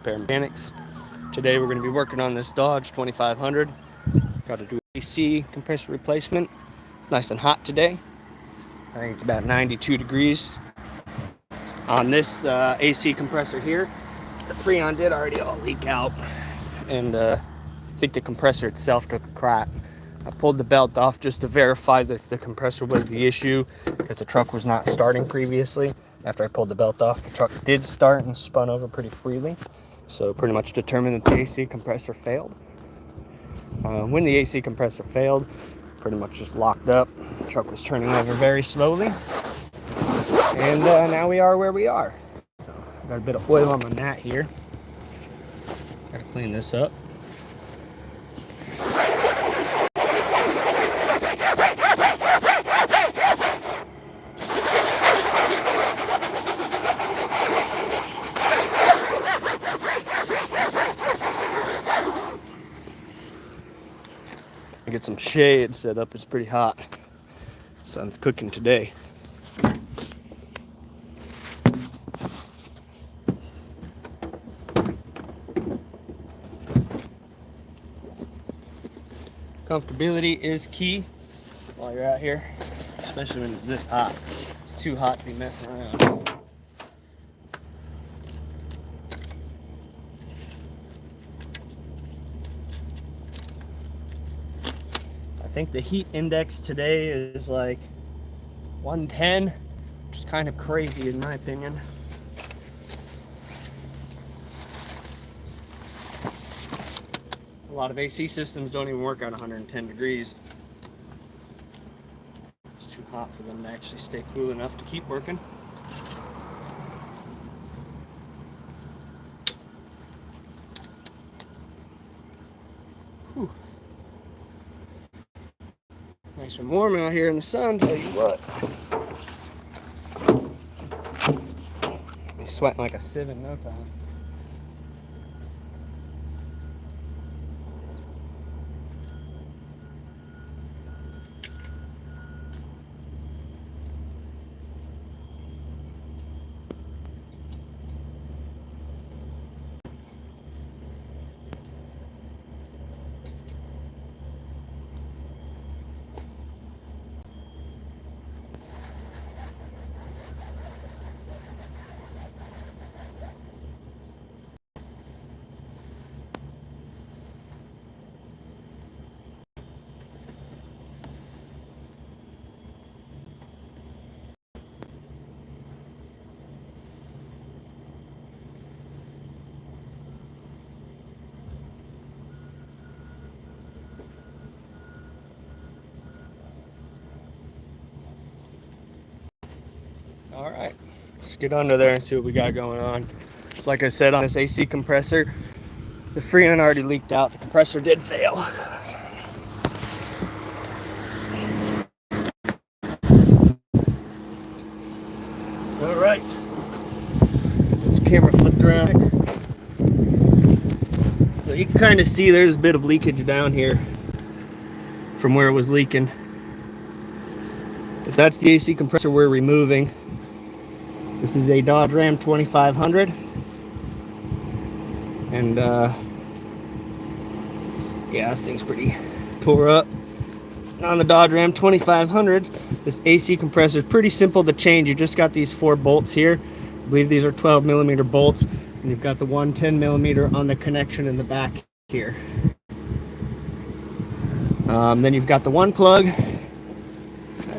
Repair Mechanics. Today we're going to be working on this Dodge 2500. Got to do AC compressor replacement. It's nice and hot today. I think it's about 92 degrees. On this AC compressor here, the Freon did already all leak out, and I think the compressor itself took a crack. I pulled the belt off just to verify that the compressor was the issue, because the truck was not starting previously. After I pulled the belt off, the truck did start and spun over pretty freely. So pretty much determined that the AC compressor failed. When the AC compressor failed, pretty much just locked up. The truck was turning over very slowly. And now we are where we are. So got a bit of oil on my mat here. Gotta clean this up. Get some shade set up. It's pretty hot. Sun's cooking today. Comfortability is key while you're out here, especially when it's this hot. It's too hot to be messing around. I think the heat index today is like 110, which is kind of crazy in my opinion. A lot of AC systems don't even work at 110 degrees. It's too hot for them to actually stay cool enough to keep working. Whew. Nice and warm out here in the sun, tell you what. Be sweating like a sieve in no time. All right, let's get under there and see what we got going on. Like I said, on this AC compressor, the Freon already leaked out. The compressor did fail. All right, get this camera flipped around. So you can kind of see there's a bit of leakage down here from where it was leaking. If that's the AC compressor we're removing, this is a Dodge Ram 2500, and yeah, this thing's pretty tore up. On the Dodge Ram 2500, this AC compressor is pretty simple to change. You just got these 4 bolts here. I believe these are 12mm bolts, and you've got the one 10mm on the connection in the back here. Then you've got the one plug.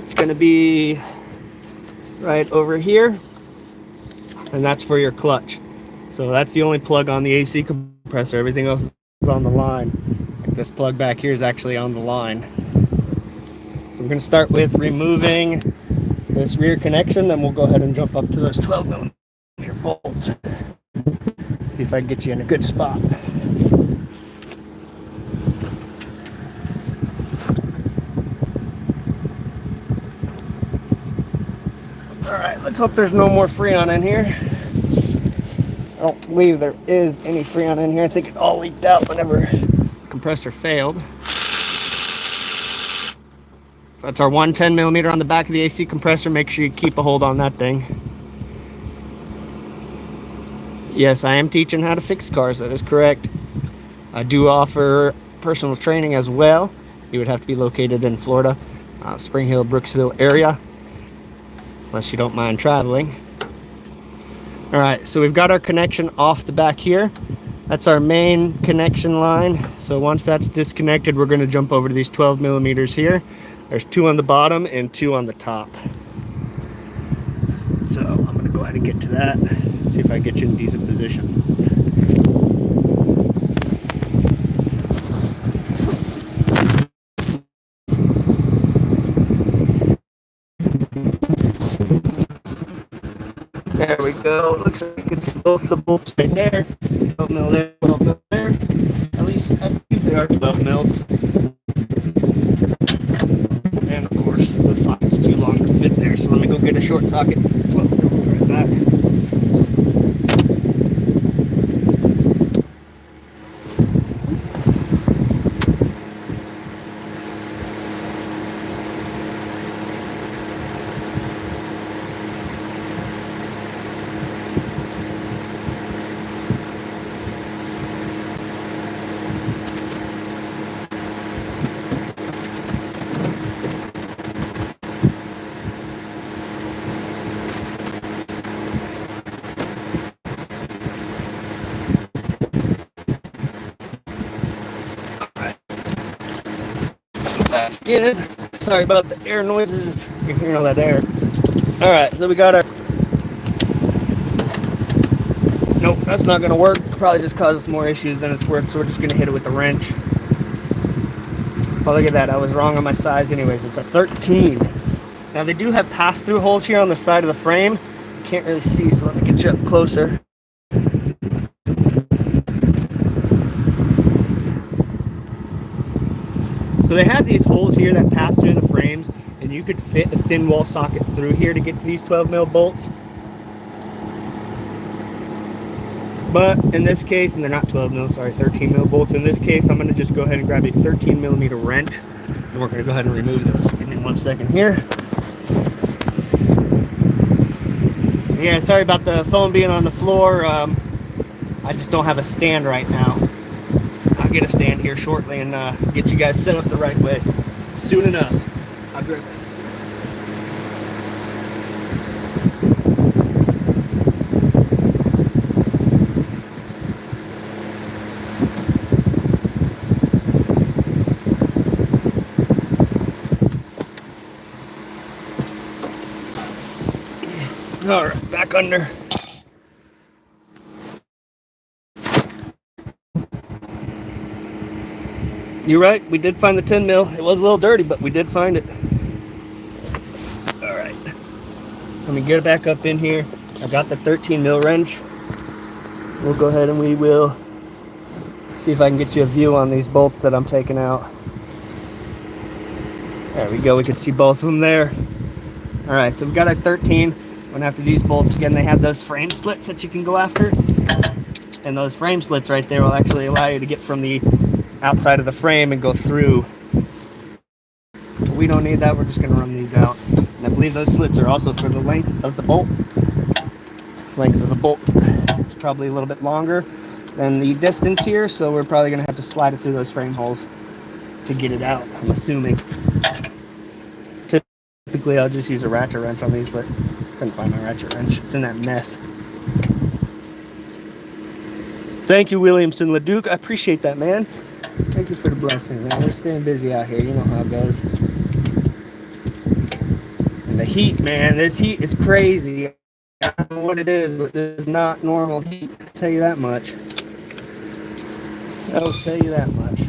It's going to be right over here, and that's for your clutch. So that's the only plug on the AC compressor. Everything else is on the line. Like this plug back here is actually on the line. So we're going to start with removing this rear connection, then we'll go ahead and jump up to those 12mm bolts. See if I can get you in a good spot. Alright, let's hope there's no more Freon in here. I don't believe there is any Freon in here. I think it all leaked out whenever the compressor failed. So that's our 110mm on the back of the AC compressor. Make sure you keep a hold on that thing. Yes, I am teaching how to fix cars. That is correct. I do offer personal training as well. You would have to be located in Florida, Spring Hill, Brooksville area, unless you don't mind traveling. All right, so we've got our connection off the back here. That's our main connection line. So once that's disconnected, we're going to jump over to these 12 millimeters here. There's 2 on the bottom and 2 on the top. So I'm going to go ahead and get to that. See if I can get you in decent position. There we go. It looks like it's both the bolts right there. 12 mil there, 12 mil there. At least I believe they are 12 mils. And of course, the socket's too long to fit there. So let me go get a short socket. 12 mil, we'll be right back. Back in. Sorry about the air noises. You're hearing all that air. All right, so we got our. Nope, that's not gonna work. Probably just causes more issues than it's worth. So we're just gonna hit it with the wrench. Oh, look at that. I was wrong on my size. Anyways, it's a 13. Now they do have pass-through holes here on the side of the frame. Can't really see, so let me get you up closer. So they have these holes here that pass through the frames, and you could fit a thin wall socket through here to get to these 12 mil bolts. But in this case, and they're not 12 mil, sorry, 13 mil bolts. In this case, I'm gonna just go ahead and grab a 13 millimeter wrench, and we're gonna go ahead and remove those. Give me 1 second here. Yeah, sorry about the phone being on the floor. I just don't have a stand right now. I'll get a stand here shortly and get you guys set up the right way soon enough. I'll be right back. All right, back under. You're right, we did find the 10 mil. It was a little dirty, but we did find it. All right, let me get it back up in here. I got the 13 mil wrench. We'll go ahead and we will see if I can get you a view on these bolts that I'm taking out. There we go, we can see both of them there. All right, so we got a 13. Went after these bolts again. They have those frame slits that you can go after, and those frame slits right there will actually allow you to get from the outside of the frame and go through. But we don't need that. We're just going to run these out, and I believe those slits are also for the length of the bolt. Length of the bolt is probably a little bit longer than the distance here, so we're probably going to have to slide it through those frame holes to get it out, I'm assuming. Typically I'll just use a ratchet wrench on these, but couldn't find my ratchet wrench. It's in that mess. Thank you, Williamson LeDuc. I appreciate that, man. Thank you for the blessing, man. We're staying busy out here. You know how it goes. And the heat, man. This heat is crazy. I don't know what it is, but this is not normal heat. I'll tell you that much. I'll tell you that much.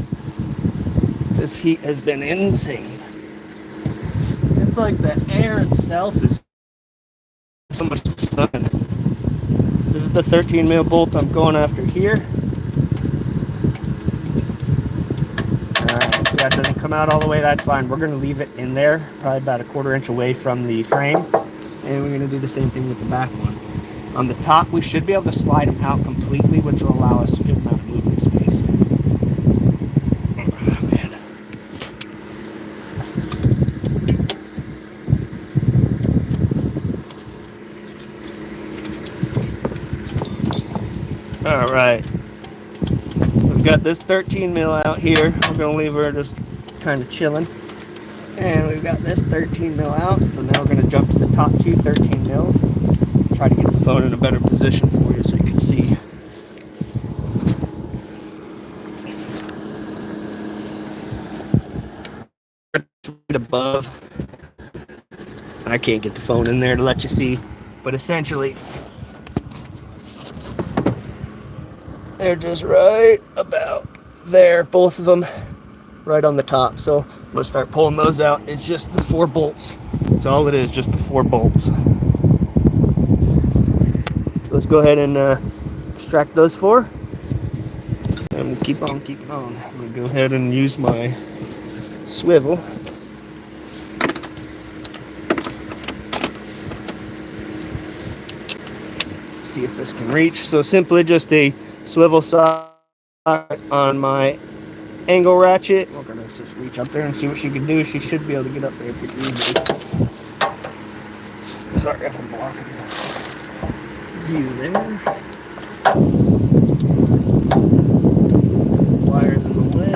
This heat has been insane. It's like the air itself is so much sun. This is the 13 mil bolt I'm going after here. Alright, so that doesn't come out all the way, that's fine. We're going to leave it in there, probably about a 1/4 inch away from the frame. And we're going to do the same thing with the back one. On the top, we should be able to slide them out completely, which will allow us a good amount of movement space. Oh, man. All right, we've got this 13 mil out here. We're gonna leave her just kind of chilling. And we've got this 13 mil out, so now we're gonna jump to the top two 13 mils. Try to get the phone in a better position for you so you can see. Right above. I can't get the phone in there to let you see, but essentially they're just right about there, both of them right on the top. So I'm gonna start pulling those out. It's just the 4 bolts. That's all it is, just the 4 bolts. So let's go ahead and extract those 4. And we'll keep on keeping on. I'm gonna go ahead and use my swivel. See if this can reach. So simply just a swivel socket on my angle ratchet. We're gonna just reach up there and see what she can do. She should be able to get up there pretty easily. Sorry if I'm blocking the view there. Wires in the way.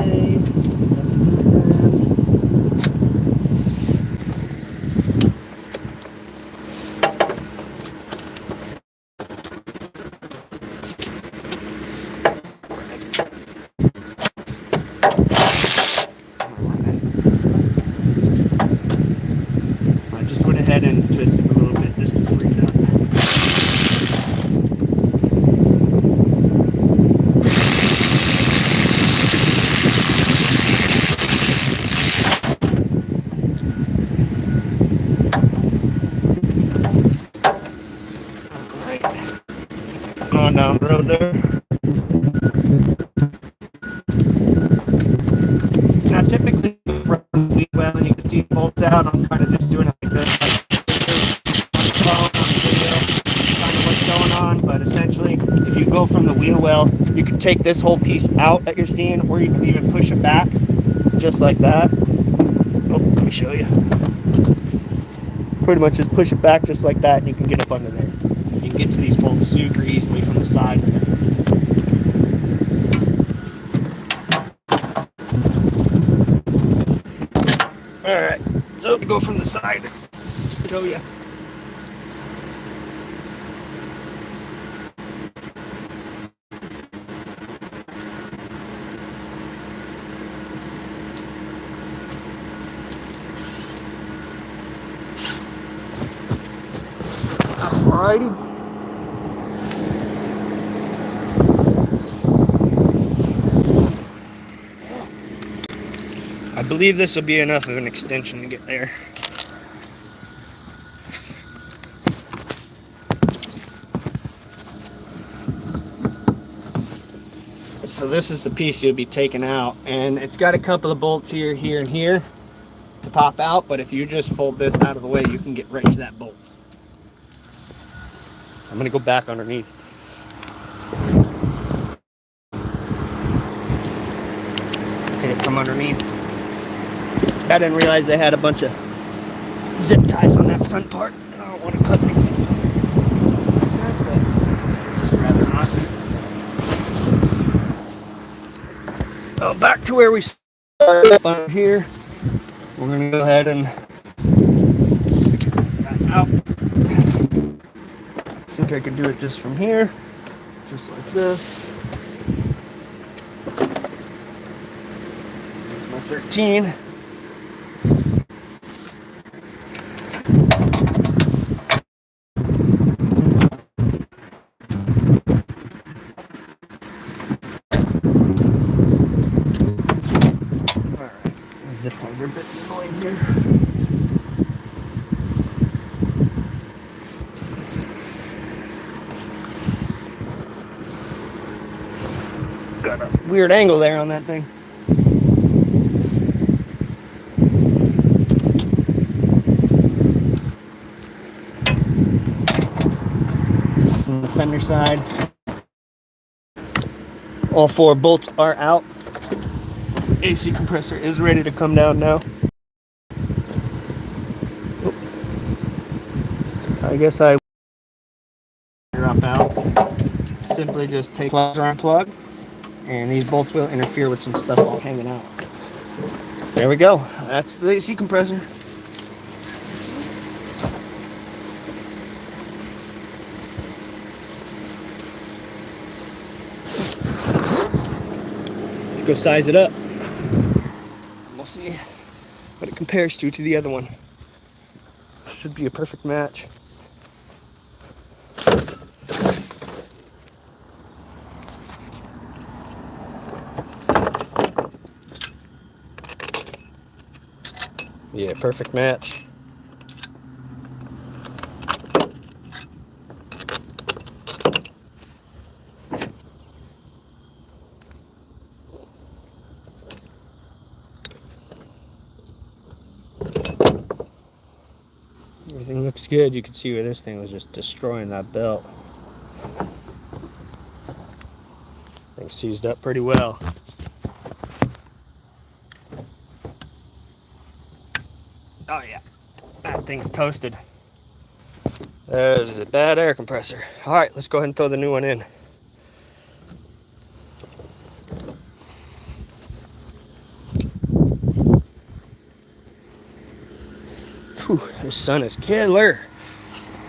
I just went ahead and twisted a little bit just to free it up. On down the road there. Now typically run the wheel well and you can see it bolts out. I'm kind of just doing it like this. On the video, kind of what's going on, but essentially if you go from the wheel well, you can take this whole piece out that you're seeing, or you can even push it back just like that. Oh, let me show you. Pretty much just push it back just like that and you can get up under there. You can get to these bolts super easily from the side. Alright, so go from the side. Show you. Alrighty. I believe this will be enough of an extension to get there. So this is the piece you'll be taking out, and it's got a couple of bolts here, here, and here to pop out, but if you just fold this out of the way, you can get right to that bolt. I'm gonna go back underneath. Hit it from underneath. I didn't realize they had a bunch of zip ties on that front part. I don't want to cut these. Rather not. Oh, back to where we started up on here. We're gonna go ahead and get this guy out. I think I can do it just from here, just like this. There's my 13. Zip ties are a bit annoying here. Got a weird angle there on that thing. On the fender side, all 4 bolts are out. AC compressor is ready to come down now. I guess I drop out. simply just take plugs or unplug, and these bolts will interfere with some stuff all hanging out. There we go. That's the AC compressor. Let's go size it up. We'll see what it compares to the other one. Should be a perfect match. Yeah, perfect match. Everything looks good. You can see where this thing was just destroying that belt. Thing seized up pretty well. Oh yeah, that thing's toasted. There's a bad air compressor. All right, let's go ahead and throw the new one in. Whew, the sun is killer.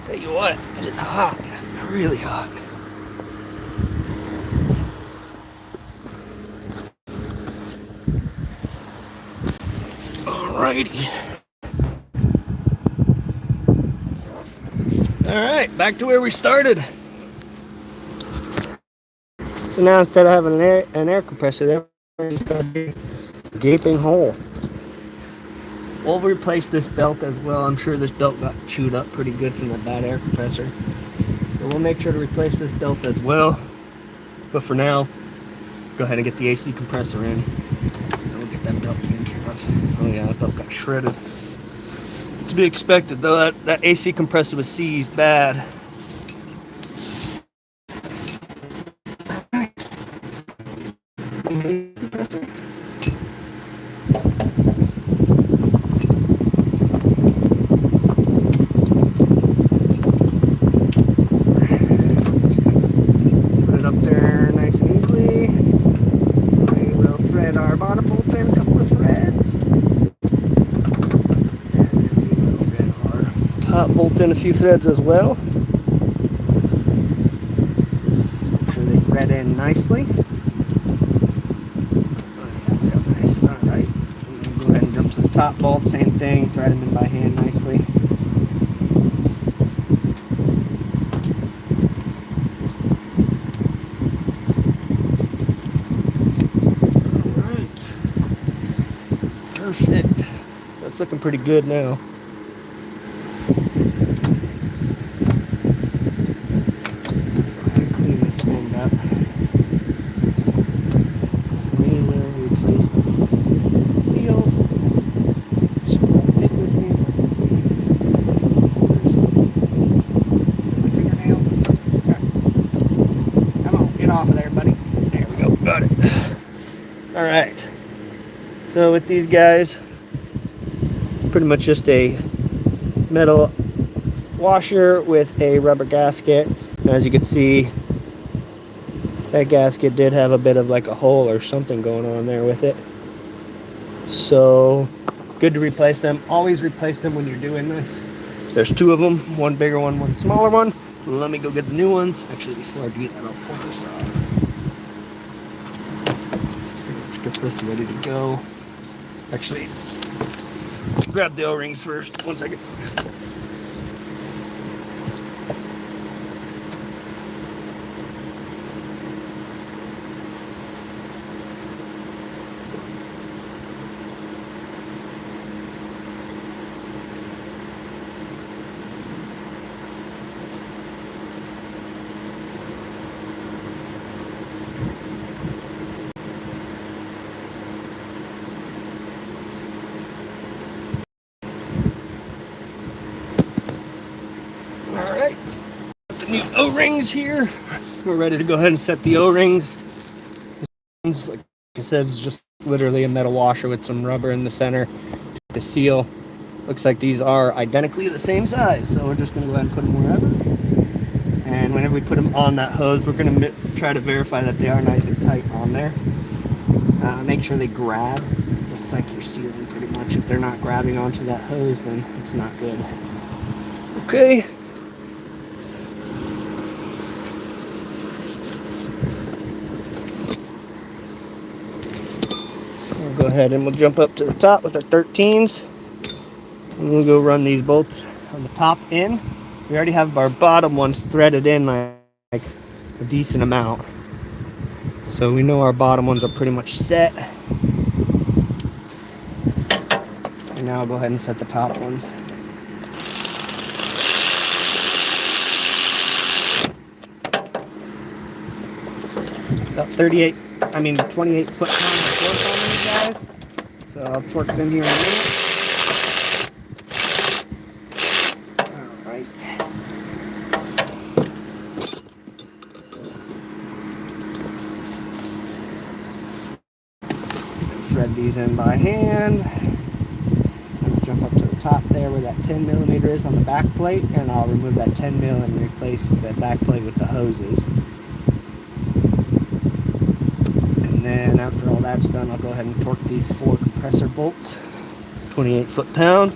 Tell you what, it is hot, really hot. Alrighty. Alright, back to where we started. So now instead of having an air compressor there, we're just got a gaping hole. We'll replace this belt as well. I'm sure this belt got chewed up pretty good from that bad air compressor. So we'll make sure to replace this belt as well. But for now, go ahead and get the AC compressor in. And we'll get that belt taken care of. Oh yeah, that belt got shredded. To be expected though, that AC compressor was seized bad. Put it up there nice and easily. We will thread our bottom bolt in, a couple of threads. Top bolt in a few threads as well. Just make sure they thread in nicely. Nice. Alright. Go ahead and jump to the top bolt, same thing, thread them in by hand nicely. Alright. Perfect. So it's looking pretty good now. Alright, so with these guys, pretty much just a metal washer with a rubber gasket. And as you can see, that gasket did have a bit of like a hole or something going on there with it. So, good to replace them. Always replace them when you're doing this. There's two of them, one bigger one, one smaller one. Let me go get the new ones. Actually, before I do that, I'll pull this off. Get this ready to go. Actually, grab the O-rings first. 1 second. Alright, the new O-rings here. We're ready to go ahead and set the O-rings. Like I said, it's just literally a metal washer with some rubber in the center to seal. Looks like these are identically the same size, so we're just going to go ahead and put them wherever. And whenever we put them on that hose, we're going to try to verify that they are nice and tight on there. Make sure they grab. It's like you're sealing pretty much. If they're not grabbing onto that hose, then it's not good. Okay. We'll go ahead and we'll jump up to the top with our 13s. And we'll go run these bolts on the top in. We already have our bottom ones threaded in like a decent amount. So we know our bottom ones are pretty much set. And now I'll go ahead and set the top ones. About 28 foot-pounds of torque on these guys. So I'll torque them here in a minute. Alright. Thread these in by hand. I'll jump up to the top there where that 10mm is on the back plate, and I'll remove that 10mm and replace the back plate with the hoses. And then after all that's done, I'll go ahead and torque these 4 compressor bolts, 28 foot-pounds.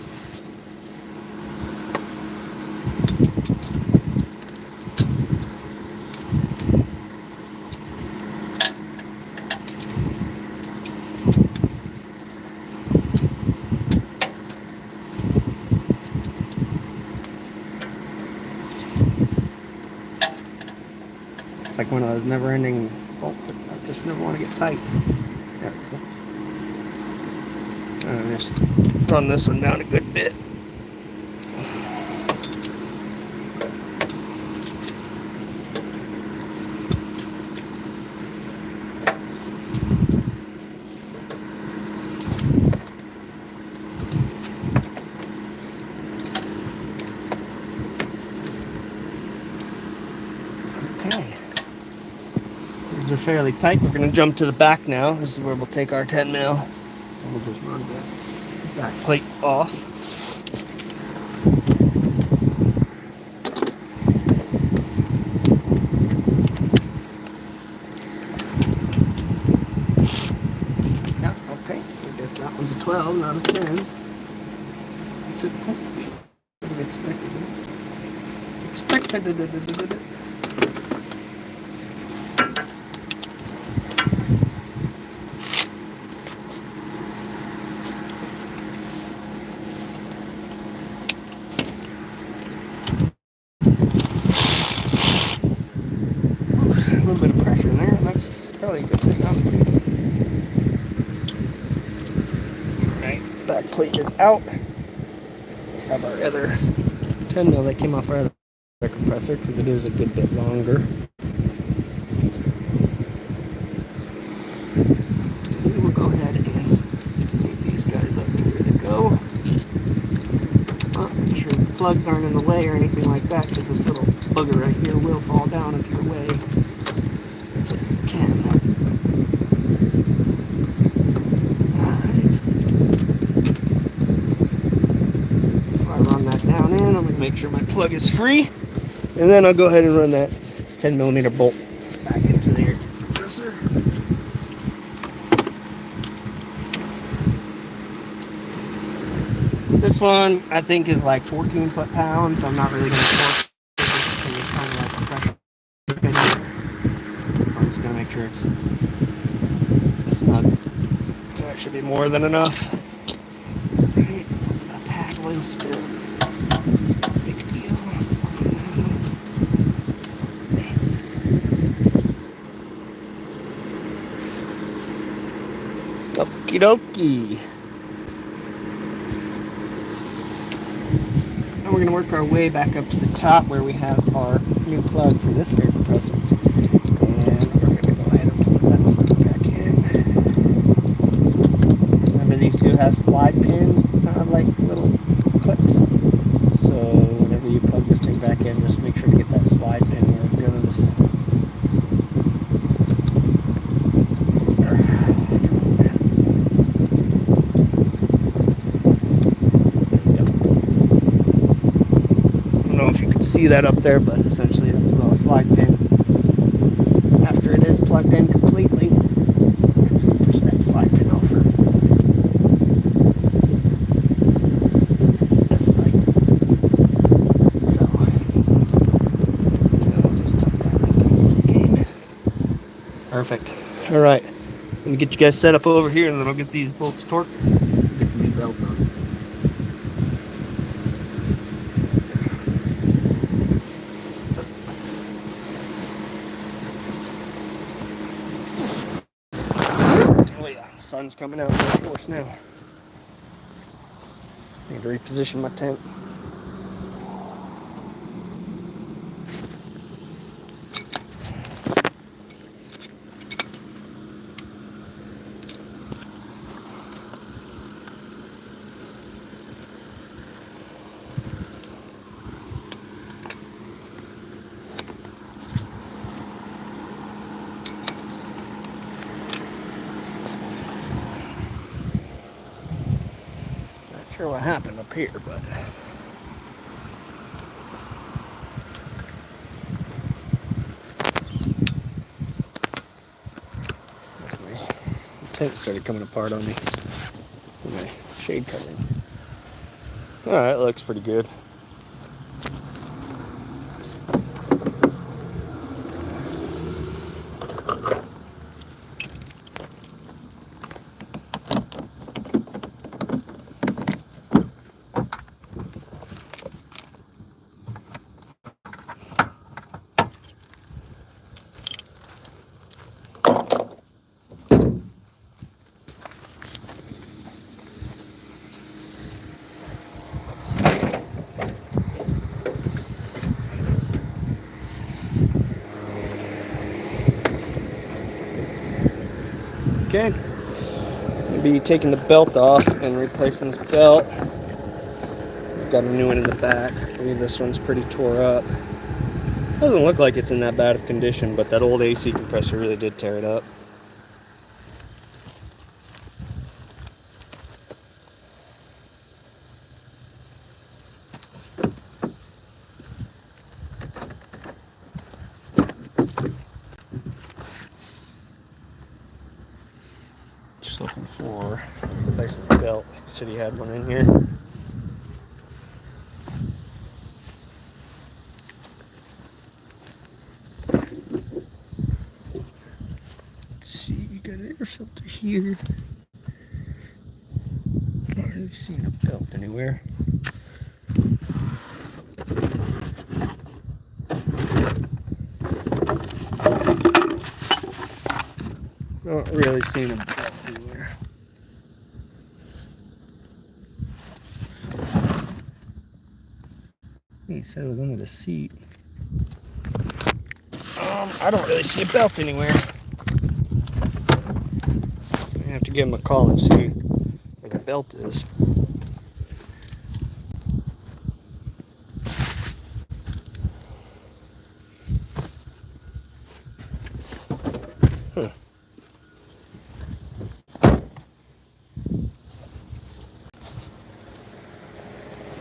It's like one of those never-ending bolts that I just never want to get tight. There we go. And just run this one down a good bit. Okay. These are fairly tight. We're going to jump to the back now. This is where we'll take our 10mm. And we'll just run the back plate off. Yeah, okay. I guess that one's a 12, not a 10. Expected it. A little bit of pressure in there. That's probably a good thing, honestly. Alright, back plate is out. Have our other 10mm that came off our other compressor because it is a good bit longer. We'll go ahead and take these guys up to where they go. Make sure the plugs aren't in the way or anything like that, because this little bugger right here will fall down into your way. If it can. Alright. Before I run that down in, I'm going to make sure my plug is free. And then I'll go ahead and run that 10mm bolt back into the air compressor. This one I think is like 14 foot-pounds, so I'm not really going to torque it because it's kind of like a pressure finish. I'm just going to make sure it's snug. That should be more than enough. Alright, that pad oil spill. Big deal. Okie dokie. Now we're going to work our way back up to the top where we have our new plug for this air compressor. And we're going to go ahead and plug that stuff back in. Remember, these do have slide pin, like little clips. So whenever you plug this thing back in, just make sure to get that slide pin where it goes. See that up there, but essentially that's a little slide plugged in completely. Just push that slide pin over. This light. So, I'll just tuck that back in. Perfect. All right. Let me get you guys set up over here, and then I'll get these bolts torqued. Get the new belt on. Oh yeah, sun's coming out in full force now. Need to reposition my tent. Not sure what happened up here, but the tent started coming apart on me. My shade covering. Alright, looks pretty good. Okay, I'll be taking the belt off and replacing this belt. Got a new one in the back. I believe this one's pretty tore up. Doesn't look like it's in that bad of condition, but that old AC compressor really did tear it up. Just looking for a replacement belt. Said he had one in here. Let's see, you got an air filter here. Not really seeing a belt anywhere. Not really seeing a belt anywhere. He said it was under the seat. I don't really see a belt anywhere. I have to give him a call and see where the belt is. Huh.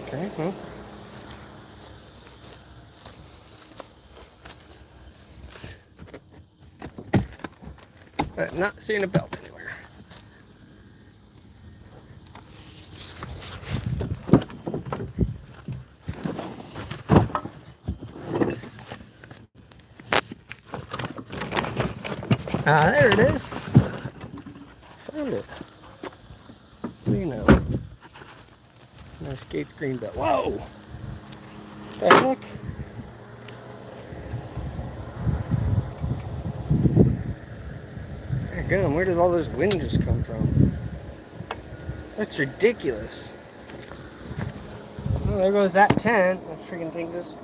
Okay, well. Not seeing a belt anywhere. Ah, there it is. Found it. You know. Nice Gates green belt. Whoa! The heck? Damn, where does all this wind just come from? That's ridiculous. Well, there goes that tent. That freaking thing just...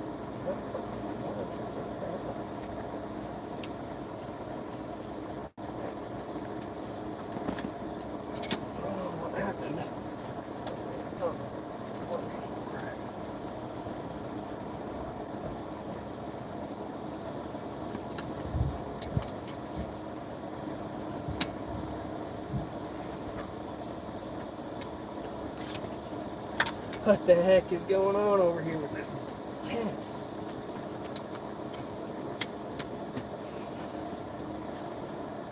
what happened? What the heck is going on over here with this tent?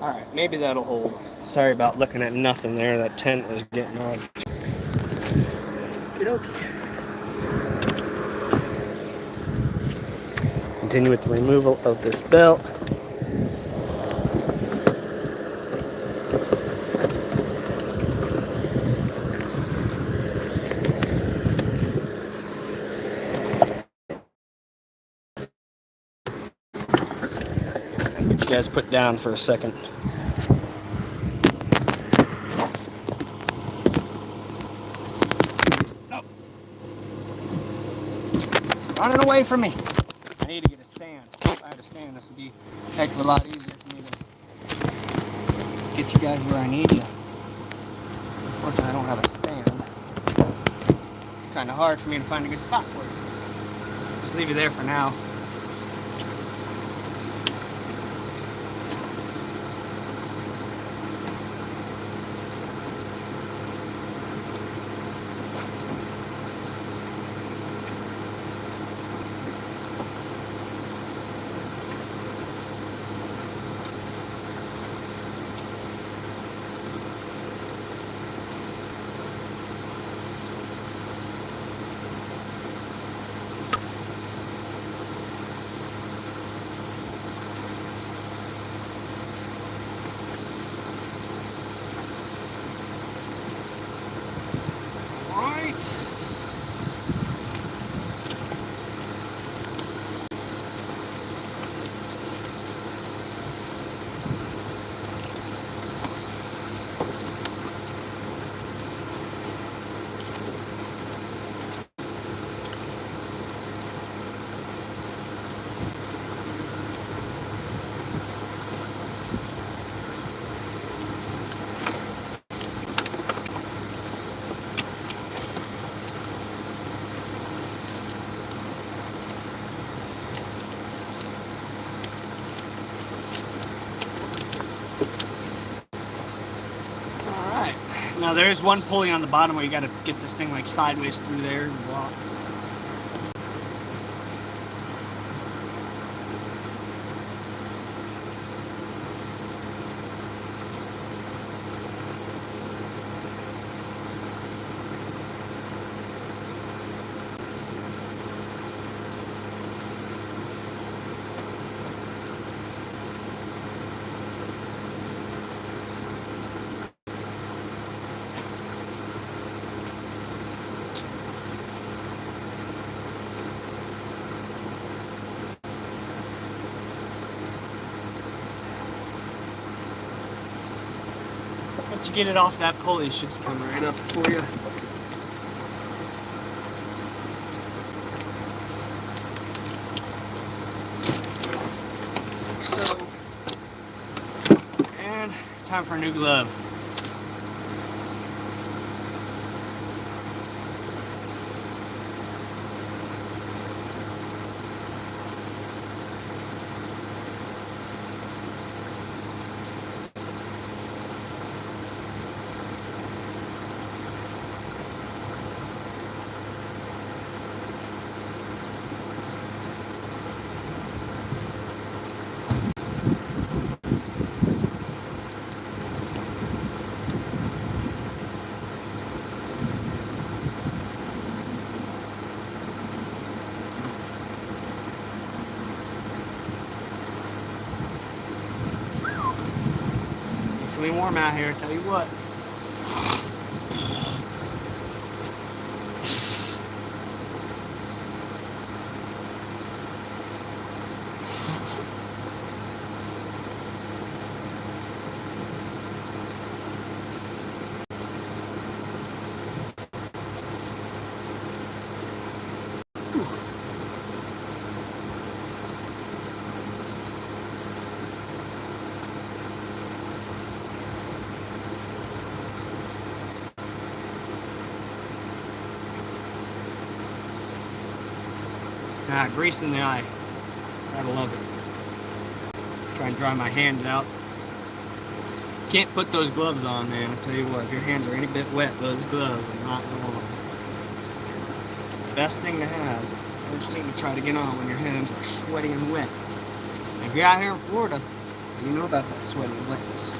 Alright, maybe that'll hold. Sorry about looking at nothing there. That tent was getting on. Okay. Continue with the removal of this belt. Get you guys put down for a second. No. Running away from me. I need to get a stand. If I had a stand, this would be a heck of a lot easier for me to get you guys where I need you. Unfortunately, I don't have a stand. It's kind of hard for me to find a good spot for you. Just leave you there for now. Now there is one pulley on the bottom where you got to get this thing like sideways through there and walk. Once you get it off that pulley, it should come right up for you. Like so. And time for a new glove. It's really warm out here, I tell you what. Ah, grease in the eye. Gotta love it. Try and dry my hands out. Can't put those gloves on, man. I tell you what, if your hands are any bit wet, those gloves are not going on. Best thing to have. First thing to try to get on when your hands are sweaty and wet. If you're out here in Florida, You know about that sweaty limbs.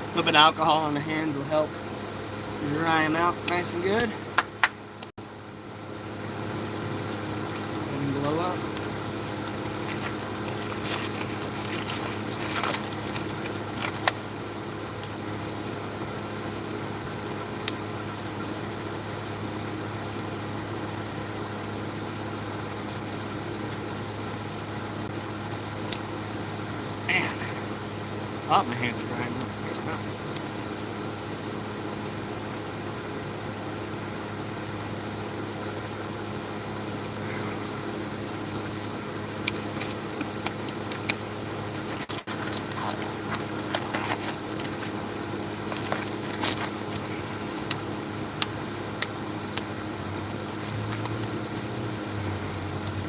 A little bit of alcohol on the hands will help dry them out nice and good. Let them blow up. Man, I thought my hands were drying. I guess not.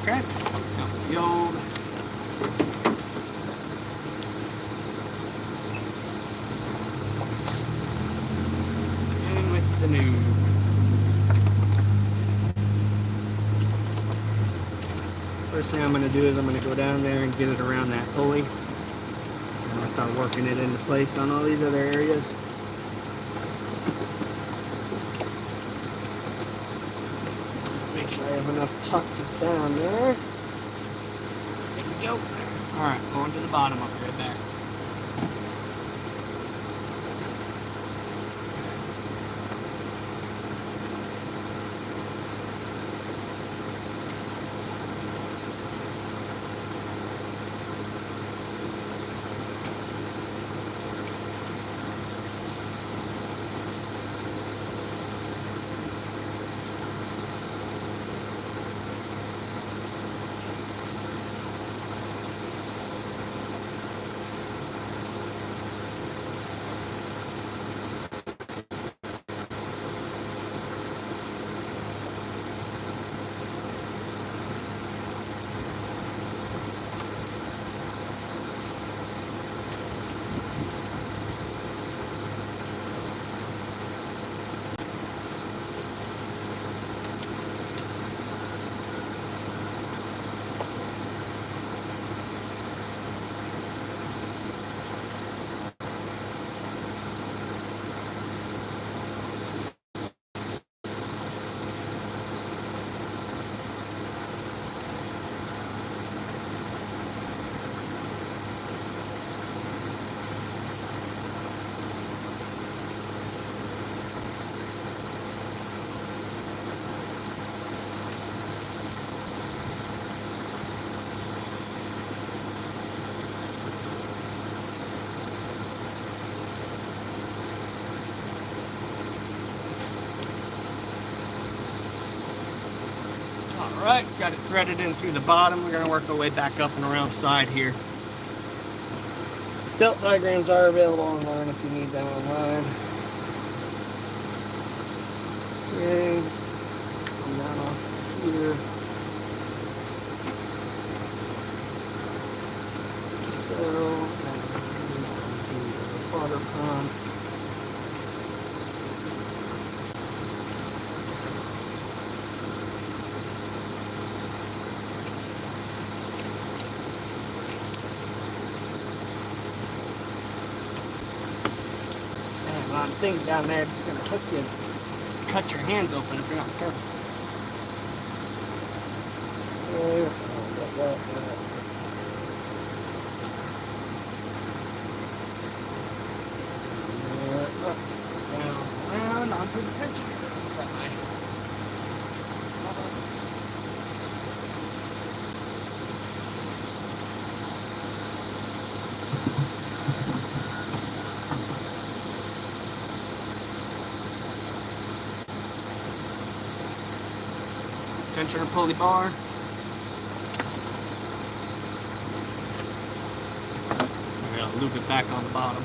Okay, now with the old. And with the new. First thing I'm going to do is I'm going to go down there and get it around that pulley. And I'll start working it into place on all these other areas. Make sure I have enough tucked down there. There we go. Alright, going to the bottom, I'll be right back. Alright, got it threaded in through the bottom. We're going to work our way back up and around the side here. Belt diagrams are available online if you need them online. Okay, come down off here. So, water pump. A lot of things down there just going to hook you and cut your hands open if you're not careful. Up, down, around, onto the picture. Tensioner pulley bar. loop it back on the bottom.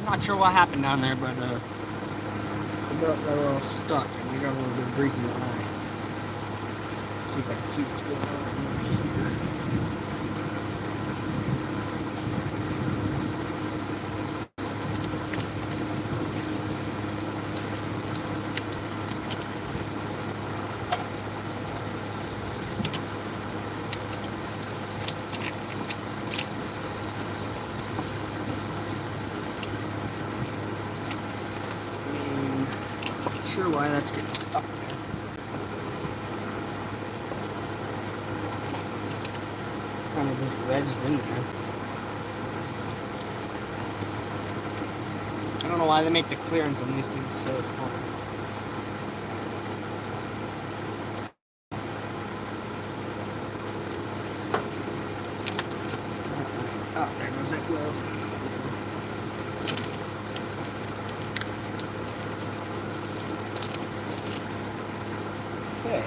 Not sure what happened down there, but the belt got a little stuck and we got a little bit of grease in the eye. See if I can see what's going on here. Not sure why that's getting stuck there. Kind of just wedged in there. I don't know why they make the clearance on these things so small. Oh, there goes that glove. Okay.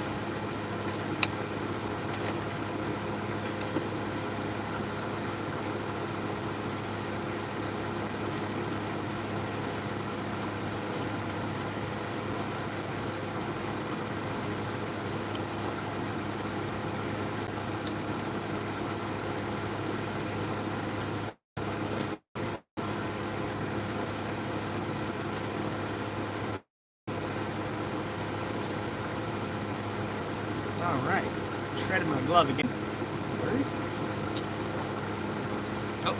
All right. Shredded my glove again. Oh.